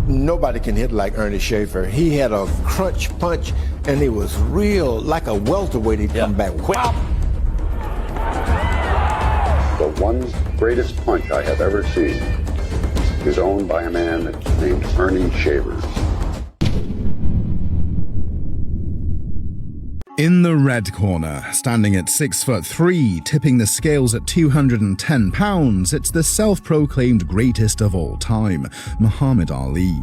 Nobody can hit like Ernie Schaefer. He had a crunch punch, and it was real, like a welterweight. He'd come back. Whap! The one greatest punch I have ever seen is owned by a man named Ernie Shavers. In the red corner, standing at 6'3", tipping the scales at 210 pounds, it's the self-proclaimed greatest of all time, Muhammad Ali.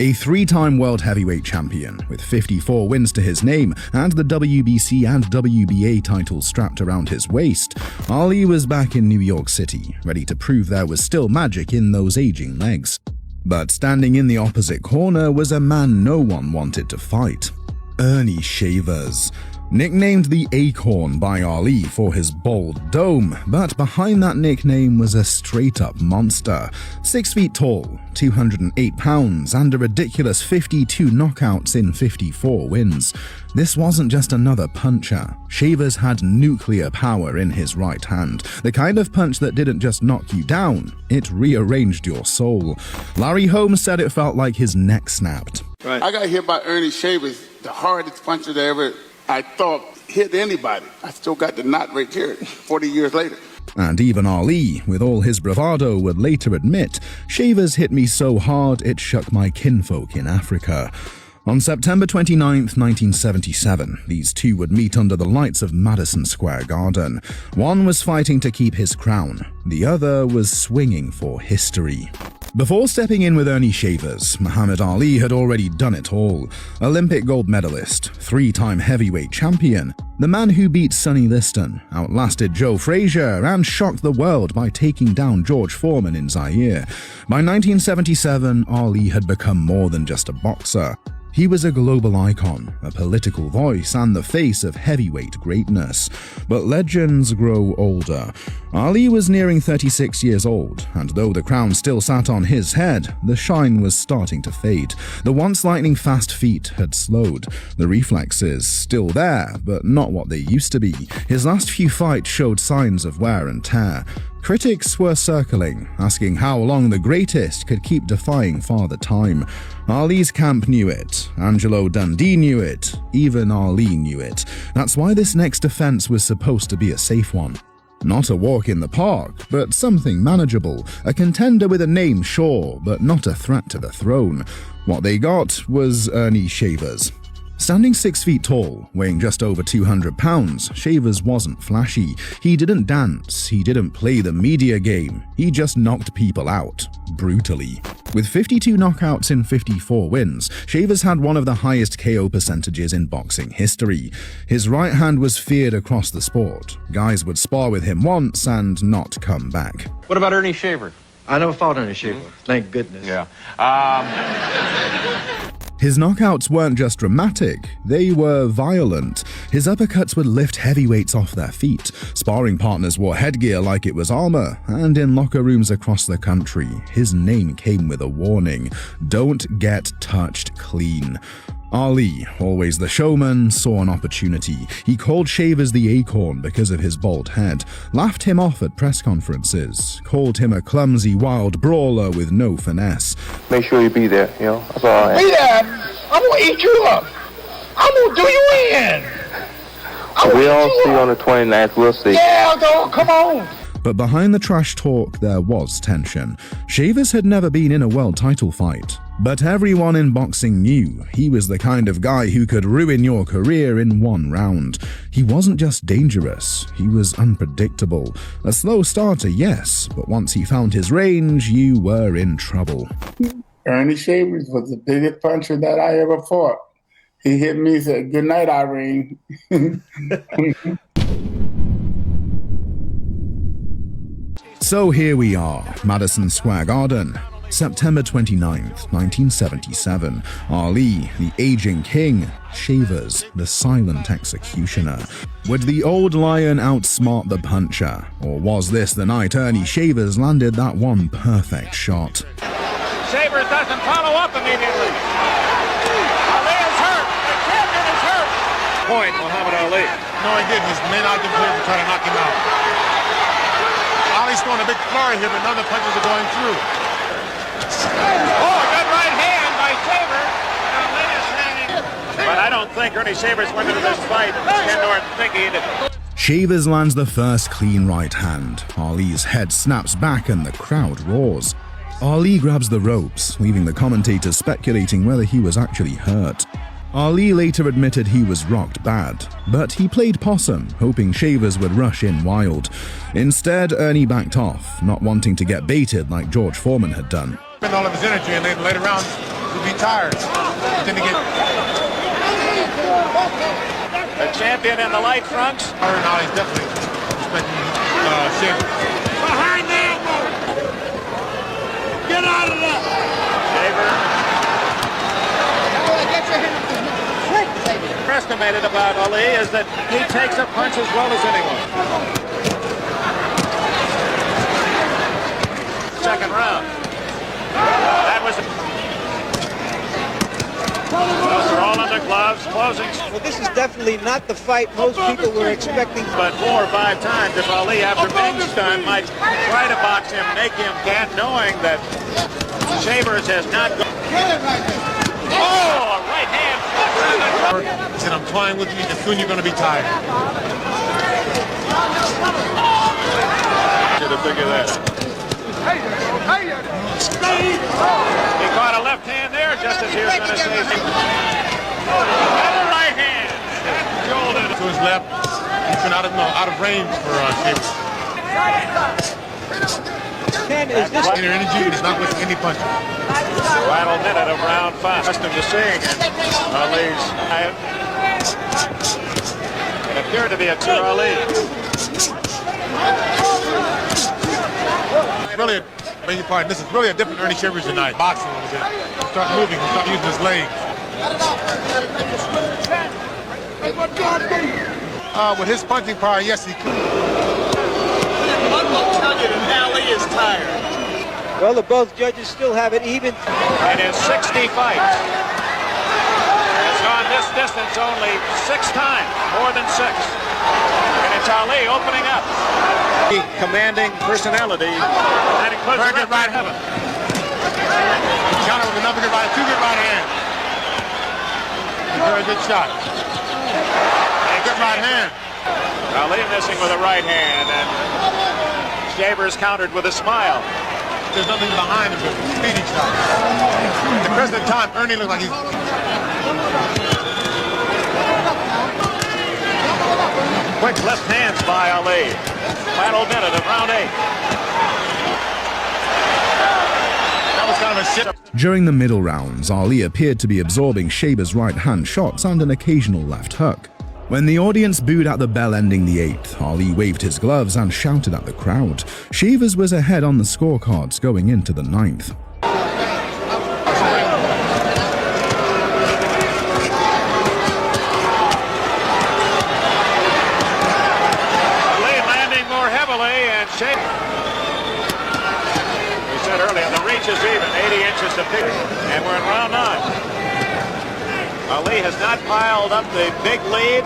A three-time world heavyweight champion, with 54 wins to his name and the WBC and WBA titles strapped around his waist, Ali was back in New York City, ready to prove there was still magic in those aging legs. But standing in the opposite corner was a man no one wanted to fight, Ernie Shavers. Nicknamed the Acorn by Ali for his bold dome, but behind that nickname was a straight-up monster. 6 feet tall, 208 pounds, and a ridiculous 52 knockouts in 54 wins. This wasn't just another puncher. Shavers had nuclear power in his right hand, the kind of punch that didn't just knock you down, it rearranged your soul. Larry Holmes said it felt like his neck snapped. Right. I got hit by Ernie Shavers, the hardest puncher that ever I thought hit anybody. I still got the knot right here 40 years later. And even Ali, with all his bravado, would later admit, Shavers hit me so hard it shook my kinfolk in Africa. On September 29, 1977, these two would meet under the lights of Madison Square Garden. One was fighting to keep his crown, the other was swinging for history. Before stepping in with Ernie Shavers, Muhammad Ali had already done it all. Olympic gold medalist, three-time heavyweight champion, the man who beat Sonny Liston, outlasted Joe Frazier, and shocked the world by taking down George Foreman in Zaire. By 1977, Ali had become more than just a boxer. He was a global icon, a political voice, and the face of heavyweight greatness. But legends grow older. Ali was nearing 36 years old, and though the crown still sat on his head, the shine was starting to fade. The once lightning-fast feet had slowed. The reflexes still there, but not what they used to be. His last few fights showed signs of wear and tear. Critics were circling, asking how long the greatest could keep defying Father Time. Ali's camp knew it, Angelo Dundee knew it, even Ali knew it. That's why this next defense was supposed to be a safe one. Not a walk in the park, but something manageable, a contender with a name, sure, but not a threat to the throne. What they got was Ernie Shavers. Standing 6 feet tall, weighing just over 200 pounds, Shavers wasn't flashy. He didn't dance, he didn't play the media game, he just knocked people out, brutally. With 52 knockouts in 54 wins, Shavers had one of the highest KO percentages in boxing history. His right hand was feared across the sport. Guys would spar with him once and not come back. What about Ernie Shavers? I never fought Ernie Shavers, thank goodness. Yeah. His knockouts weren't just dramatic, they were violent. His uppercuts would lift heavyweights off their feet. Sparring partners wore headgear like it was armor, and in locker rooms across the country, his name came with a warning: don't get touched clean. Ali, always the showman, saw an opportunity. He called Shavers the Acorn because of his bald head, laughed him off at press conferences, called him a clumsy, wild brawler with no finesse. Make sure you be there, you know? That's all I Be there! I'm gonna eat you up! I'm gonna do you in! We all see you on the 29th, we'll see. Yeah, dog, come on! But behind the trash talk, there was tension. Shavers had never been in a world title fight, but everyone in boxing knew he was the kind of guy who could ruin your career in one round. He wasn't just dangerous, he was unpredictable. A slow starter, yes, but once he found his range, you were in trouble. Ernie Shavers was the biggest puncher that I ever fought. He hit me and said, "Good night, Irene." So here we are, Madison Square Garden, September 29th, 1977. Ali, the aging king, Shavers, the silent executioner. Would the old lion outsmart the puncher, or was this the night Ernie Shavers landed that one perfect shot? Shavers doesn't follow up immediately. Ali is hurt. The champion is hurt. Point, Muhammad Ali. No, he didn't. His men out there to try to knock him out. Ali's throwing a big flurry here, but none of the punches are going through. Oh, good right hand. think Ernie Shavers went into this fight Ken Norton thinking that Shavers lands the first clean right hand. Ali's head snaps back and the crowd roars. Ali grabs the ropes, leaving the commentators speculating whether he was actually hurt. Ali later admitted he was rocked bad, but he played possum, hoping Shavers would rush in wild. Instead, Ernie backed off, not wanting to get baited like George Foreman had done. Spend all of his energy, and then later rounds, he'd be tired. But then again, the champion in the light trunks. Ali's definitely respecting Shavers. Behind the elbow! Get out of there! Shaver. Estimated about Ali is that he takes a punch as well as anyone. Second round. That was. Those are all under gloves, closing. Well, this is definitely not the fight most people were expecting. But 4 or 5 times, if Ali, after being stunned, might try to box him, make him can't, knowing that Shavers has not gone. Oh, a right hand. He said, I'm playing with you, and soon you're going to be tired. Should have figured that out. He caught a left hand there, just as he was going to say. And a right hand. To his left, he's been out of range for Shavers. Ken, is this Inner energy, he's not wasting any punches. Final minute of round 5. Accustomed to seeing Ali's. It appeared to be a 2 Ali. Really, beg your pardon, this is really a different Ernie Shavers tonight. Boxing a little bit. Start moving, start using his legs. With his punching power, yes, he could. One will tell you that Ali is tired. well, the both judges still have it even. In his 60 fights, has gone this distance only 6 times, more than 6. And it's Ali opening up. Commanding personality. That includes Very good right hand. Counter with another good right, 2 good right hands. Very good shot. Good right hand. Ali missing with a right hand, and Shavers countered with a smile. There's nothing behind him but speedy shots. At the present time, Ernie looks like he's... Quick left hands by Ali. Final minute of round 8. That was kind of a shit. During the middle rounds, Ali appeared to be absorbing Shavers' right hand shots and an occasional left hook. When the audience booed at the bell ending the 8th, Ali waved his gloves and shouted at the crowd. Shavers was ahead on the scorecards going into the 9th. Ali landing more heavily, and Shavers. We said earlier, the reach is even, 80 inches to pick, and we're in round 9. Ali has not piled up the big lead.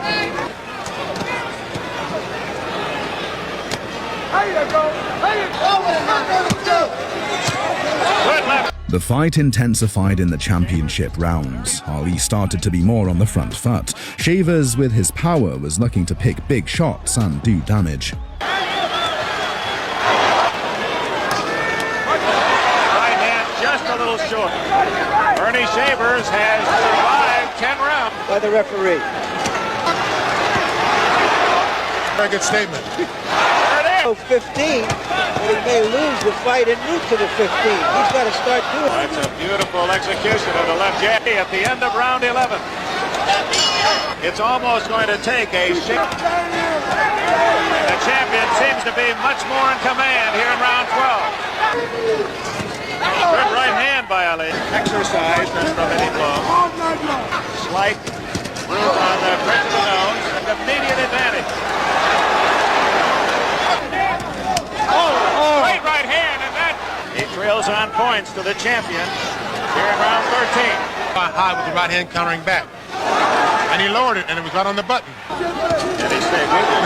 Good left. The fight intensified in the championship rounds. Ali started to be more on the front foot. Shavers, with his power, was looking to pick big shots and do damage. Right hand just a little short. Ernie Shavers has survived 10 rounds. By the referee. Very good statement. 15, but he may lose the fight en route to the 15. He's got to start doing it. That's a beautiful execution of the left jab at the end of round 11. It's almost going to take a shift. The champion seems to be much more in command here in round 12. Good right hand by Ali. Exercised from any blow. Slight bruise on the bridge of the nose. An immediate advantage. Oh, great right hand, and that he trails on points to the champion here in round 13. High with the right hand countering back. And he lowered it, and it was right on the button. And he stayed with it.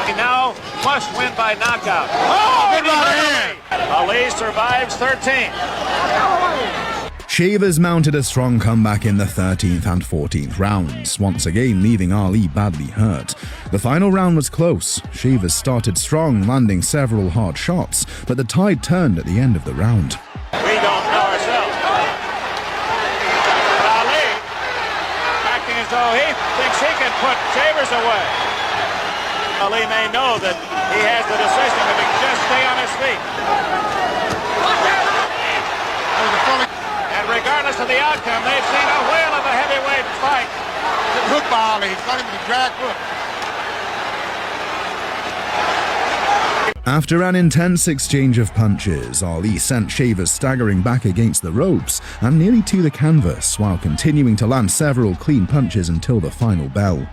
He now must win by knockout. Oh, good right hand. Ali survives 13. Shavers mounted a strong comeback in the 13th and 14th rounds, once again leaving Ali badly hurt. The final round was close. Shavers started strong, landing several hard shots, but the tide turned at the end of the round. We don't know ourselves. But Ali, acting as though he thinks he can put Shavers away. Ali may know that he has the decision if he can just stay on his feet. And regardless of the outcome, they've seen a whale of a heavyweight fight. Hook by Ali. He's got him with the drag hook. After an intense exchange of punches, Ali sent Shavers staggering back against the ropes and nearly to the canvas, while continuing to land several clean punches until the final bell.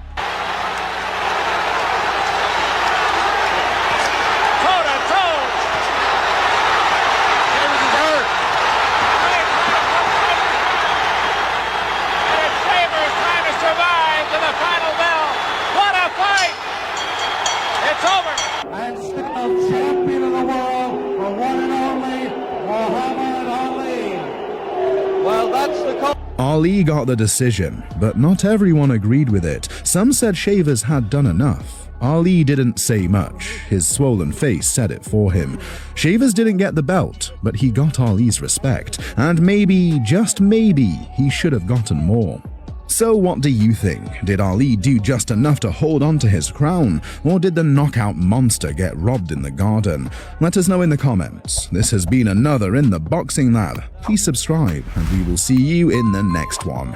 And still champion of the world, the one and only Muhammad Ali. Well, that's the call. Ali got the decision, but not everyone agreed with it. Some said Shavers had done enough. Ali didn't say much. His swollen face said it for him. Shavers didn't get the belt, but he got Ali's respect, and maybe, just maybe, he should have gotten more. So what do you think? Did Ali do just enough to hold on to his crown, or did the knockout monster get robbed in the garden? Let us know in the comments. This has been another In the Boxing Lab. Please subscribe, and we will see you in the next one.